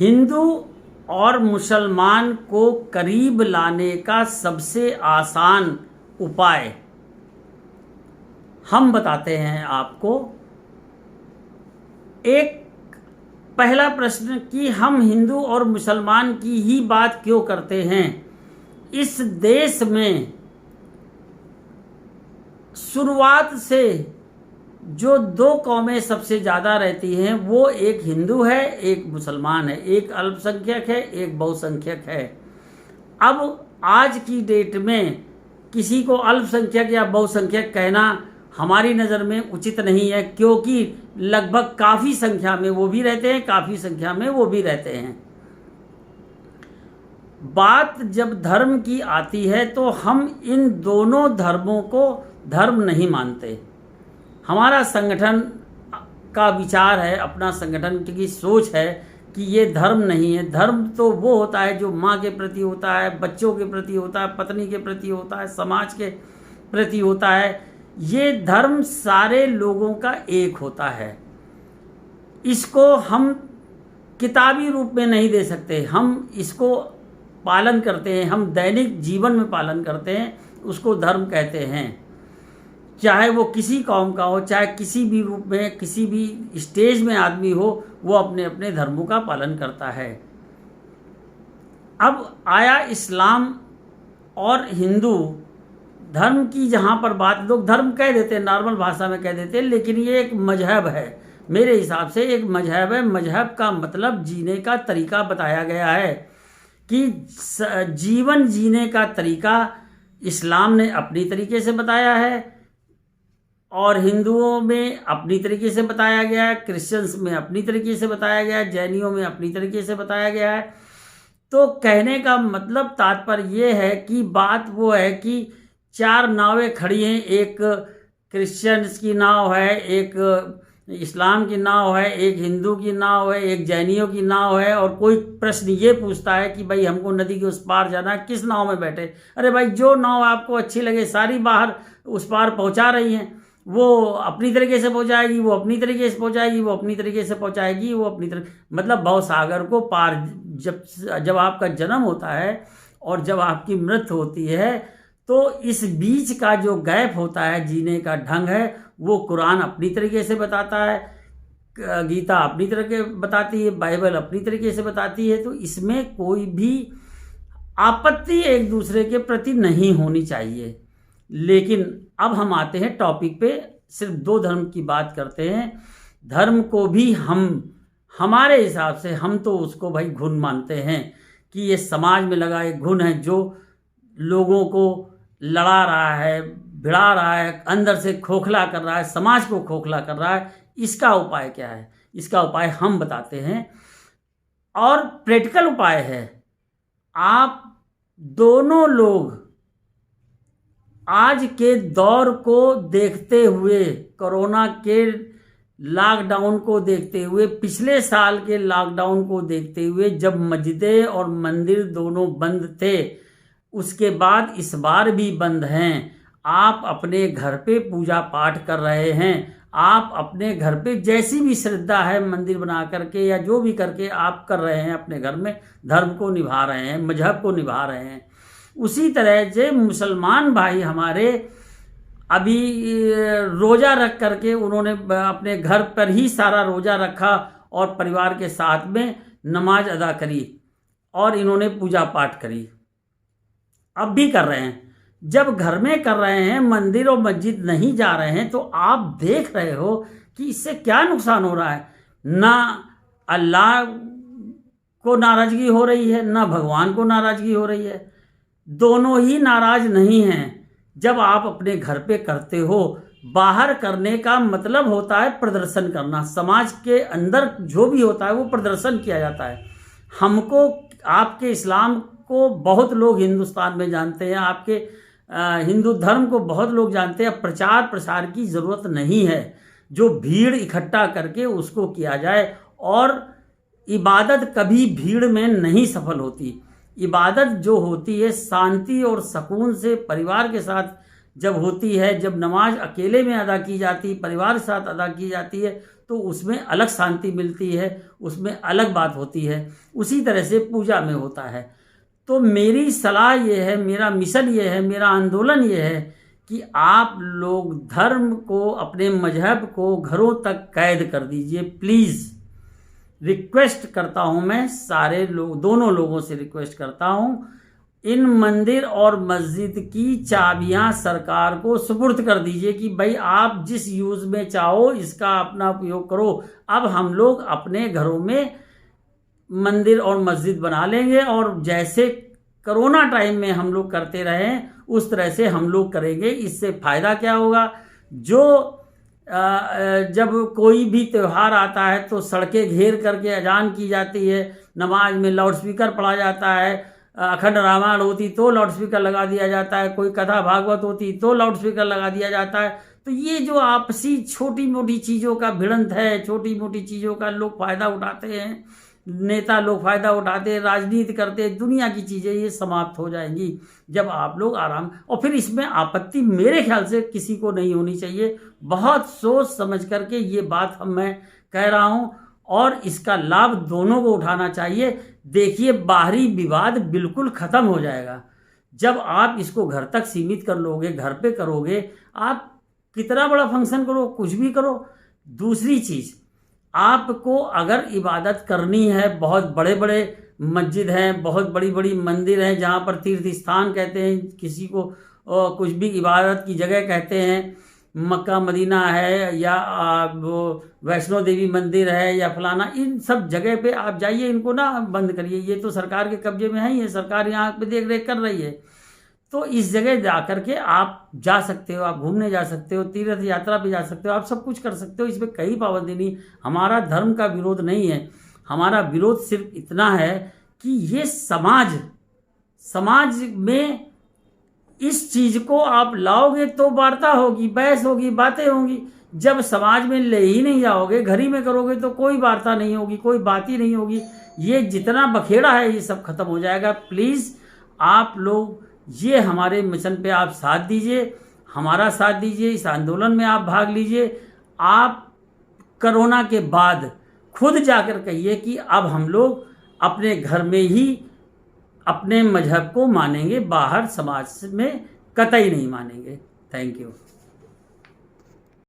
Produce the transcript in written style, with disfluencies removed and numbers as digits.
हिंदू और मुसलमान को करीब लाने का सबसे आसान उपाय हम बताते हैं आपको। एक पहला प्रश्न कि हम हिंदू और मुसलमान की ही बात क्यों करते हैं। इस देश में शुरुआत से जो दो कौमें सबसे ज़्यादा रहती हैं वो एक हिंदू है, एक मुसलमान है, एक अल्पसंख्यक है, एक बहुसंख्यक है। अब आज की डेट में किसी को अल्पसंख्यक या बहुसंख्यक कहना हमारी नज़र में उचित नहीं है, क्योंकि लगभग काफ़ी संख्या में वो भी रहते हैं, काफ़ी संख्या में वो भी रहते हैं। बात जब धर्म की आती है तो हम इन दोनों धर्मों को धर्म नहीं मानते। हमारा संगठन का विचार है, अपना संगठन की सोच है कि ये धर्म नहीं है। धर्म तो वो होता है जो माँ के प्रति होता है, बच्चों के प्रति होता है, पत्नी के प्रति होता है, समाज के प्रति होता है। ये धर्म सारे लोगों का एक होता है। इसको हम किताबी रूप में नहीं दे सकते, हम इसको पालन करते हैं, हम दैनिक जीवन में पालन करते हैं, उसको धर्म कहते हैं। चाहे वो किसी कौम का हो, चाहे किसी भी रूप में, किसी भी स्टेज में आदमी हो, वो अपने अपने धर्मों का पालन करता है। अब आया इस्लाम और हिंदू धर्म की जहाँ पर बात, लोग धर्म कह देते हैं, नॉर्मल भाषा में कह देते हैं, लेकिन ये एक मजहब है। मेरे हिसाब से एक मजहब है। मजहब का मतलब जीने का तरीका बताया गया है कि जीवन जीने का तरीका इस्लाम ने अपनी तरीके से बताया है और हिंदुओं में अपनी तरीके से बताया गया है, क्रिश्चियंस में अपनी तरीके से बताया गया है, जैनियों में अपनी तरीके से बताया गया है। तो कहने का मतलब तात्पर्य ये है कि बात वो है कि चार नावें खड़ी हैं, एक क्रिश्चियंस की नाव है, एक इस्लाम की नाव है, एक हिंदू की नाव है, एक जैनियों की नाव है। और कोई प्रश्न ये पूछता है कि भाई हमको नदी के उस पार जाना है, किस नाव में बैठे। अरे भाई जो नाव आपको अच्छी लगे, सारी बाहर उस पार पहुंचा रही हैं। वो अपनी तरीके से पहुंचाएगी, वो अपनी तरीके से पहुंचाएगी, वो अपनी तरीके से पहुंचाएगी, वो अपनी तरह मतलब भवसागर को पार। जब आपका जन्म होता है और जब आपकी मृत्यु होती है तो इस बीच का जो गैप होता है, जीने का ढंग है, वो कुरान अपनी तरीके से बताता है, गीता अपनी तरह के बताती है, बाइबल अपनी तरीके से बताती है। तो इसमें कोई भी आपत्ति एक दूसरे के प्रति नहीं होनी चाहिए। लेकिन अब हम आते हैं टॉपिक पे, सिर्फ दो धर्म की बात करते हैं। धर्म को भी हमारे हिसाब से हम तो उसको भाई घुन मानते हैं कि ये समाज में लगा एक घुन है जो लोगों को लड़ा रहा है, भिड़ा रहा है, अंदर से खोखला कर रहा है, समाज को खोखला कर रहा है। इसका उपाय क्या है? इसका उपाय हम बताते हैं और प्रैक्टिकल उपाय है। आप दोनों लोग आज के दौर को देखते हुए, कोरोना के लॉकडाउन को देखते हुए, पिछले साल के लॉकडाउन को देखते हुए, जब मस्जिदें और मंदिर दोनों बंद थे, उसके बाद इस बार भी बंद हैं। आप अपने घर पे पूजा पाठ कर रहे हैं, आप अपने घर पे जैसी भी श्रद्धा है मंदिर बना करके या जो भी करके आप कर रहे हैं, अपने घर में धर्म को निभा रहे हैं, मजहब को निभा रहे हैं। उसी तरह से मुसलमान भाई हमारे अभी रोज़ा रख करके उन्होंने अपने घर पर ही सारा रोज़ा रखा और परिवार के साथ में नमाज अदा करी और इन्होंने पूजा पाठ करी, अब भी कर रहे हैं। जब घर में कर रहे हैं, मंदिर और मस्जिद नहीं जा रहे हैं, तो आप देख रहे हो कि इससे क्या नुकसान हो रहा है। ना अल्लाह को नाराज़गी हो रही है, ना भगवान को नाराज़गी हो रही है, दोनों ही नाराज़ नहीं हैं। जब आप अपने घर पे करते हो, बाहर करने का मतलब होता है प्रदर्शन करना। समाज के अंदर जो भी होता है वो प्रदर्शन किया जाता है। हमको, आपके इस्लाम को बहुत लोग हिंदुस्तान में जानते हैं, आपके हिंदू धर्म को बहुत लोग जानते हैं। प्रचार प्रसार की ज़रूरत नहीं है। जो भीड़ इकट्ठा करके उसको किया जाए। और इबादत कभी भीड़ में नहीं सफल होती। इबादत जो होती है शांति और सुकून से परिवार के साथ जब होती है, जब नमाज अकेले में अदा की जाती, परिवार के साथ अदा की जाती है, तो उसमें अलग शांति मिलती है, उसमें अलग बात होती है। उसी तरह से पूजा में होता है। तो मेरी सलाह ये है, मेरा मिशन ये है, मेरा आंदोलन ये है कि आप लोग धर्म को, अपने मजहब को घरों तक कैद कर दीजिए प्लीज़। रिक्वेस्ट करता हूँ मैं सारे लोग, दोनों लोगों से रिक्वेस्ट करता हूँ, इन मंदिर और मस्जिद की चाबियां सरकार को सुपुर्द कर दीजिए कि भाई आप जिस यूज़ में चाहो इसका अपना उपयोग करो। अब हम लोग अपने घरों में मंदिर और मस्जिद बना लेंगे और जैसे कोरोना टाइम में हम लोग करते रहे उस तरह से हम लोग करेंगे। इससे फ़ायदा क्या होगा, जो जब कोई भी त्यौहार आता है तो सड़कें घेर करके अजान की जाती है, नमाज में लाउड स्पीकर पढ़ा जाता है, अखंड रामायण होती तो लाउड स्पीकर लगा दिया जाता है, कोई कथा भागवत होती तो लाउड स्पीकर लगा दिया जाता है। तो ये जो आपसी छोटी मोटी चीज़ों का भिड़ंत है, छोटी मोटी चीज़ों का लोग फ़ायदा उठाते हैं, नेता लोग फ़ायदा उठाते हैं, राजनीति करते हैं, दुनिया की चीज़ें ये समाप्त हो जाएंगी जब आप लोग आराम। और फिर इसमें आपत्ति मेरे ख्याल से किसी को नहीं होनी चाहिए। बहुत सोच समझ करके ये बात मैं कह रहा हूँ और इसका लाभ दोनों को उठाना चाहिए। देखिए, बाहरी विवाद बिल्कुल ख़त्म हो जाएगा जब आप इसको घर तक सीमित कर लोगे, घर पे करोगे। आप कितना बड़ा फंक्शन करो, कुछ भी करो। दूसरी चीज़, आपको अगर इबादत करनी है, बहुत बड़े बड़े मस्जिद हैं, बहुत बड़ी बड़ी मंदिर हैं जहाँ पर तीर्थ स्थान कहते हैं, किसी को कुछ भी इबादत की जगह कहते हैं, मक्का मदीना है या वो वैष्णो देवी मंदिर है या फलाना, इन सब जगह पे आप जाइए, इनको ना बंद करिए। ये तो सरकार के कब्जे में है ही है, सरकार यहाँ पे देख रेख कर रही है। तो इस जगह जा कर के आप जा सकते हो, आप घूमने जा सकते हो, तीर्थ यात्रा पे जा सकते हो, आप सब कुछ कर सकते हो। इसमें कई पाबंदी नहीं। हमारा धर्म का विरोध नहीं है, हमारा विरोध सिर्फ इतना है कि ये समाज में इस चीज़ को आप लाओगे तो वार्ता होगी, बहस होगी, बातें होंगी। जब समाज में ले ही नहीं जाओगे, घर ही में करोगे तो कोई वार्ता नहीं होगी, कोई बात ही नहीं होगी। ये जितना बखेड़ा है ये सब खत्म हो जाएगा। प्लीज़ आप लोग ये हमारे मिशन पे आप साथ दीजिए, हमारा साथ दीजिए, इस आंदोलन में आप भाग लीजिए। आप कोरोना के बाद खुद जाकर कहिए कि अब हम लोग अपने घर में ही अपने मजहब को मानेंगे, बाहर समाज में कतई नहीं मानेंगे। Thank you.